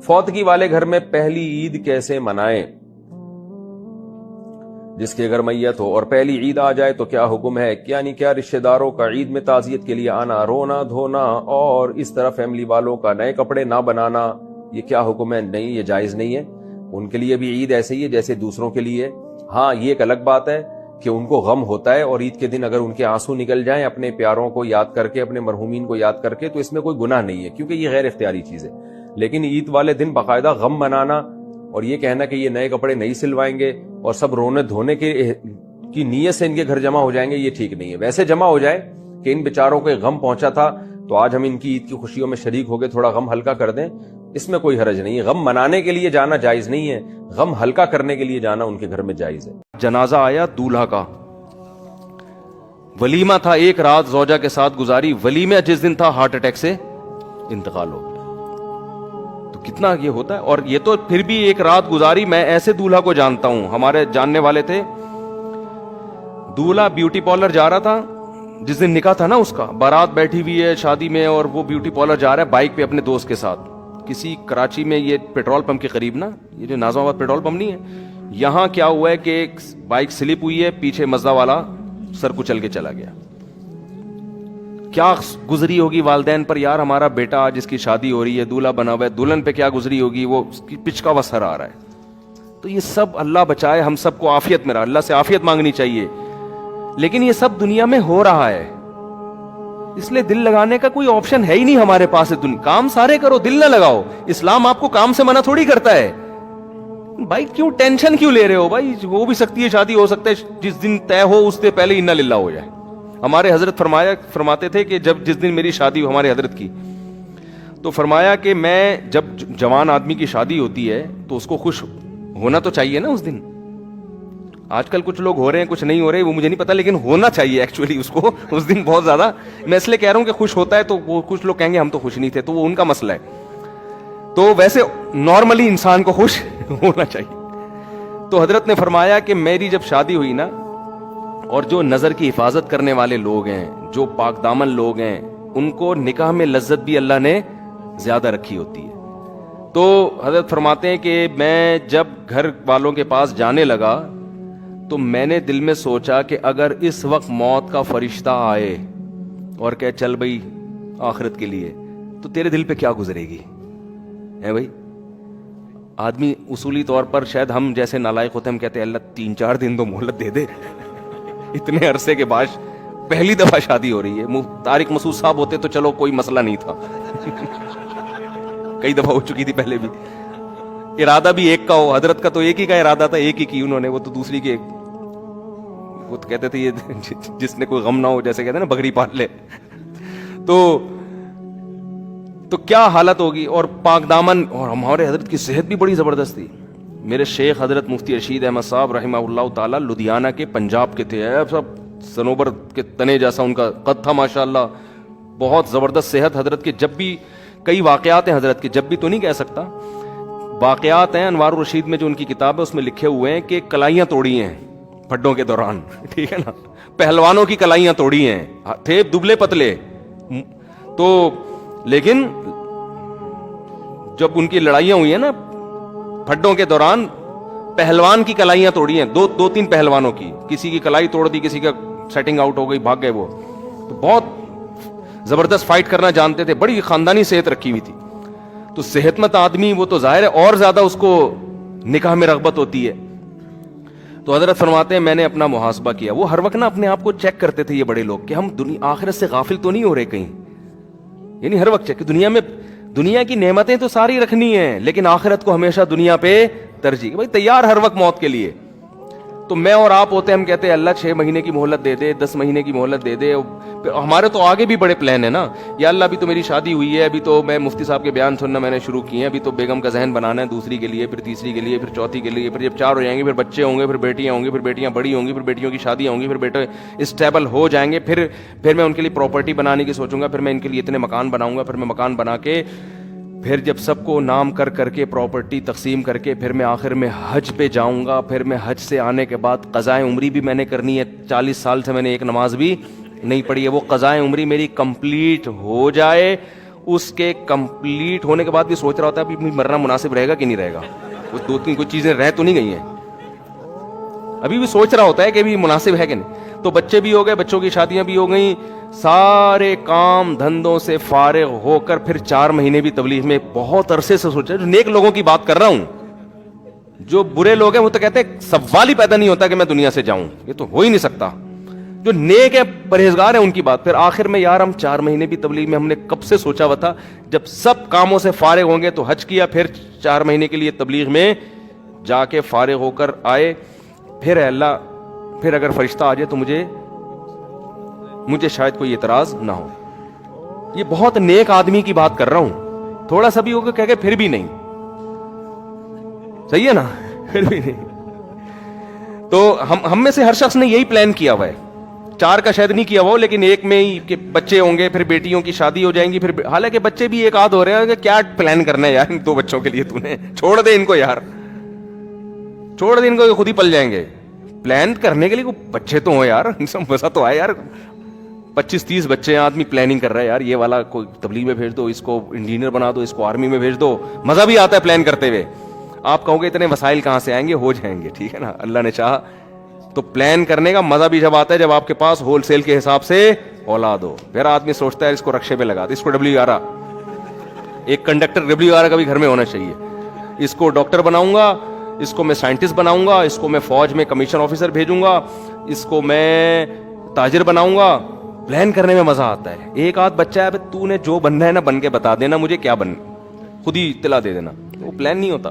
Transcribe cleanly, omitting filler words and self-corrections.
فوتگی والے گھر میں پہلی عید کیسے منائیں؟ جس کے گھر میت ہو اور پہلی عید آ جائے تو کیا حکم ہے؟ یعنی کیا رشتہ داروں کا عید میں تعزیت کے لیے آنا، رونا دھونا اور اس طرح فیملی والوں کا نئے کپڑے نہ بنانا، یہ کیا حکم ہے؟ نہیں، یہ جائز نہیں ہے. ان کے لیے بھی عید ایسے ہی ہے جیسے دوسروں کے لیے. ہاں، یہ ایک الگ بات ہے کہ ان کو غم ہوتا ہے اور عید کے دن اگر ان کے آنسو نکل جائیں اپنے پیاروں کو یاد کر کے، اپنے مرحومین کو یاد کر کے، تو اس میں کوئی گناہ نہیں ہے کیونکہ یہ غیر اختیاری چیز ہے. لیکن عید والے دن باقاعدہ غم منانا اور یہ کہنا کہ یہ نئے کپڑے نہیں سلوائیں گے اور سب رونے دھونے کی نیت سے ان کے گھر جمع ہو جائیں گے، یہ ٹھیک نہیں ہے. ویسے جمع ہو جائے کہ ان بیچاروں کو غم پہنچا تھا تو آج ہم ان کی عید کی خوشیوں میں شریک ہو گئے، تھوڑا غم ہلکا کر دیں، اس میں کوئی حرج نہیں ہے. غم منانے کے لیے جانا جائز نہیں ہے، غم ہلکا کرنے کے لیے جانا ان کے گھر میں جائز ہے. جنازہ آیا دولہا کا، ولیمہ تھا، ایک رات زوجہ کے ساتھ گزاری، ولیمہ جس دن تھا ہارٹ اٹیک سے انتقال ہو گیا. تو کتنا یہ ہوتا ہے. اور یہ تو پھر بھی ایک رات گزاری. میں ایسے دولہا کو جانتا ہوں، ہمارے جاننے والے تھے، دولہا بیوٹی پارلر جا رہا تھا جس دن نکاح تھا نا اس کا، بارات بیٹھی ہوئی ہے شادی میں اور وہ بیوٹی پارلر جا رہا ہے بائک پہ اپنے دوست کے ساتھ. کسی کراچی میں یہ پیٹرول پمپ کے قریب نا، یہ جو نازم آباد پیٹرول پمپ نہیں ہے، یہاں کیا ہوا ہے کہ ایک بائک سلپ ہوئی ہے، پیچھے مزدہ والا سر کچل کے چلا گیا. کیا گزری ہوگی والدین پر، یار ہمارا بیٹا جس کی شادی ہو رہی ہے، دولہا بنا ہوا ہے، دلہن پہ کیا گزری ہوگی، وہ اس کی پچ کا وسر آ رہا ہے. تو یہ سب اللہ بچائے ہم سب کو عافیت میں رہا، اللہ سے عافیت مانگنی چاہیے. لیکن یہ سب دنیا میں ہو رہا ہے، اس لیے دل لگانے کا کوئی آپشن ہے ہی نہیں ہمارے پاس. کام سارے کرو، دل نہ لگاؤ. اسلام آپ کو کام سے منع تھوڑی کرتا ہے. بھائی کیوں ٹینشن کیوں لے رہے ہو؟ بھائی ہو بھی سکتی ہے شادی، ہو سکتا ہے جس دن طے ہو اس سے پہلے انا للہ ہو جائے. ہمارے حضرت فرماتے تھے کہ جس دن میری شادی ہو، ہمارے حضرت کی، تو فرمایا کہ میں جب جوان آدمی کی شادی ہوتی ہے تو اس کو خوش ہونا تو چاہیے نا اس دن. آج کل کچھ لوگ ہو رہے ہیں، کچھ نہیں ہو رہے، وہ مجھے نہیں پتا، لیکن ہونا چاہیے ایکچولی اس کو اس دن بہت زیادہ. میں اس لیے کہہ رہا ہوں کہ خوش ہوتا ہے تو وہ کچھ لوگ کہیں گے ہم تو خوش نہیں تھے، تو وہ ان کا مسئلہ ہے. تو ویسے نارملی انسان کو خوش ہونا چاہیے. تو حضرت نے فرمایا کہ میری جب شادی ہوئی نا، اور جو نظر کی حفاظت کرنے والے لوگ ہیں، جو پاک دامن لوگ ہیں، ان کو نکاح میں لذت بھی اللہ نے زیادہ رکھی ہوتی ہے. تو حضرت فرماتے ہیں کہ میں جب گھر والوں کے پاس جانے لگا تو میں نے دل میں سوچا کہ اگر اس وقت موت کا فرشتہ آئے اور کہ چل بھائی آخرت کے لیے، تو تیرے دل پہ کیا گزرے گی؟ ہے بھائی، آدمی اصولی طور پر شاید ہم جیسے نالائق ہوتے ہیں، ہم کہتے ہیں اللہ 3-4 دن تو مہلت دے دے. اتنے عرصے کے بعد پہلی دفعہ شادی ہو رہی ہے. طارق مسعود صاحب ہوتے تو چلو کوئی مسئلہ نہیں تھا کئی دفعہ ہو چکی تھی پہلے بھی. ارادہ بھی ایک کا ہو، حضرت کا تو ایک ہی کا ارادہ تھا، ایک ہی کی انہوں نے، وہ تو دوسری کے، وہ تو کہتے تھے یہ جس نے کوئی غم نہ ہو، جیسے کہتے ہیں نا بکری پال لے. تو کیا حالت ہوگی. اور پاک دامن، اور ہمارے حضرت کی صحت بھی بڑی زبردست تھی. میرے شیخ حضرت مفتی رشید احمد صاحب رحمہ اللہ تعالی لدھیانہ کے، پنجاب کے تھے. سب صنوبر کے تنے جیسا ان کا قد تھا ماشاءاللہ، بہت زبردست صحت حضرت کے. جب بھی کئی واقعات ہیں حضرت کے، جب بھی تو نہیں کہہ سکتا، واقعات ہیں. انوار الرشید میں جو ان کی کتاب ہے اس میں لکھے ہوئے ہیں کہ کلائیاں توڑی ہیں پھڈوں کے دوران، ٹھیک ہے نا، پہلوانوں کی کلائیاں توڑی ہیں، تھے دبلے پتلے. تو لیکن جب ان کی لڑائیاں ہوئی ہیں نا پھڈوں کے دوران، پہلوان کی کلائیاں توڑی ہیں، 2-3 پہلوانوں کی، کسی کی کلائی توڑ دی، کسی کا سیٹنگ آؤٹ ہو گئی، بھاگ گئے. وہ تو بہت زبردست فائٹ کرنا جانتے تھے، بڑی خاندانی صحت رکھی ہوئی تھی. تو صحت مند آدمی وہ تو ظاہر ہے اور زیادہ اس کو نکاح میں رغبت ہوتی ہے. تو حضرت فرماتے ہیں میں نے اپنا محاسبہ کیا. وہ ہر وقت نا اپنے آپ کو چیک کرتے تھے یہ بڑے لوگ کہ ہم آخرت سے غافل تو نہیں ہو رہے کہیں. یعنی ہر وقت چیک کہ دنیا کی نعمتیں تو ساری رکھنی ہیں، لیکن آخرت کو ہمیشہ دنیا پہ ترجیح. بھائی تیار ہر وقت موت کے لیے. تو میں اور آپ ہوتے ہیں، ہم کہتے ہیں اللہ 6 مہینے کی مہلت دے دے، 10 مہینے کی مہلت دے دے. ہمارے تو آگے بھی بڑے پلان ہیں نا. یا اللہ ابھی تو میری شادی ہوئی ہے، ابھی تو میں مفتی صاحب کے بیان سننا میں نے شروع کیے ہیں، ابھی تو بیگم کا ذہن بنانا ہے دوسری کے لیے، پھر تیسری کے لیے، پھر چوتھی کے لیے، پھر جب 4 ہو جائیں گے پھر بچے ہوں گے، پھر بیٹیاں ہوں گی، پھر بیٹیاں بڑی ہوں گی، پھر بیٹیوں کی شادیاں ہوں گی، پھر بیٹے اسٹیبل ہو جائیں گے، پھر میں ان کے لیے پراپرٹی بنانے کی سوچوں گا، پھر میں ان کے لیے اتنے مکان بناؤں گا، پھر میں مکان بنا کے پھر جب سب کو نام کر کے پراپرٹی تقسیم کر کے پھر میں آخر میں حج پہ جاؤں گا. پھر میں حج سے آنے کے بعد قضائے عمری بھی میں نے کرنی ہے. 40 سال سے میں نے ایک نماز بھی نہیں پڑھی ہے. وہ قضائے عمری میری کمپلیٹ ہو جائے اس کے کمپلیٹ ہونے کے بعد بھی سوچ رہا ہوتا ہے ابھی مرنا مناسب رہے گا کہ نہیں رہے گا. وہ 2-3 کوئی چیزیں رہ تو نہیں گئی ہیں, ابھی بھی سوچ رہا ہوتا ہے کہ ابھی مناسب ہے کہ نہیں. تو بچے بھی ہو گئے, بچوں کی شادیاں بھی ہو گئیں, سارے کام دھندوں سے فارغ ہو کر پھر 4 مہینے بھی تبلیغ میں بہت عرصے سے سوچا. جو نیک لوگوں کی بات کر رہا ہوں, جو برے لوگ ہیں وہ تو کہتے ہیں سوال ہی پیدا نہیں ہوتا کہ میں دنیا سے جاؤں, یہ تو ہو ہی نہیں سکتا. جو نیک ہے, پرہیزگار ہیں, ان کی بات. پھر آخر میں یار ہم 4 مہینے بھی تبلیغ میں, ہم نے کب سے سوچا ہوا تھا جب سب کاموں سے فارغ ہوں گے تو حج کیا, پھر 4 مہینے کے لیے تبلیغ میں جا کے فارغ ہو کر آئے. پھر اے اللہ, پھر اگر فرشتہ آ جائے تو مجھے شاید کوئی اعتراض نہ ہو. یہ بہت نیک آدمی کی بات کر رہا ہوں. تھوڑا سا بھی ہوگا کہہ کے پھر بھی نہیں, صحیح ہے نا, پھر بھی نہیں. تو ہم میں سے ہر شخص نے یہی پلان کیا ہوا ہے. 4 کا شاید نہیں کیا ہوا, لیکن ایک میں ہی کہ بچے ہوں گے, پھر بیٹیوں کی شادی ہو جائیں گی, پھر حالانکہ بچے بھی ایک آدھ ہو رہے ہیں کہ کیا پلان کرنا ہے یار ان 2 بچوں کے لیے, تو نے چھوڑ دے ان کو یار, چھوڑ دے ان کو, خود ہی پل جائیں گے. پلان کرنے کے لیے کوئی بچے تو ہوں یار, مزہ تو آئے یار. 25-30 بچے ہیں, آدمی پلاننگ کر رہا ہے یار, یہ والا کوئی تبلیغ میں بھیج دو, اس کو انجینئر بنا دو, اس کو آرمی میں بھیج دو. مزہ بھی آتا ہے پلان کرتے ہوئے. آپ کہو گے اتنے وسائل کہاں سے آئیں گے, ہو جائیں گے, ٹھیک ہے نا, اللہ نے چاہا. تو پلان کرنے کا مزہ بھی جب آتا ہے جب آپ کے پاس ہول سیل کے حساب سے اولاد ہو. پھر آدمی سوچتا ہے اس کو رکشے پہ لگا دے, اس کو WR, ایک کنڈکٹر WR کا بھی گھر میں ہونا چاہیے. اس کو ڈاکٹر بناؤں گا, اس کو میں سائنٹسٹ بناؤں گا, اس کو میں فوج میں کمیشن آفیسر بھیجوں گا, اس کو میں تاجر بناؤں گا. پلان کرنے میں مزہ آتا ہے. ایک آدھ بچہ ہے, تو نے جو بننا ہے نا بن کے بتا دینا مجھے کیا بن, خود ہی اطلاع دے دینا. وہ پلان نہیں ہوتا.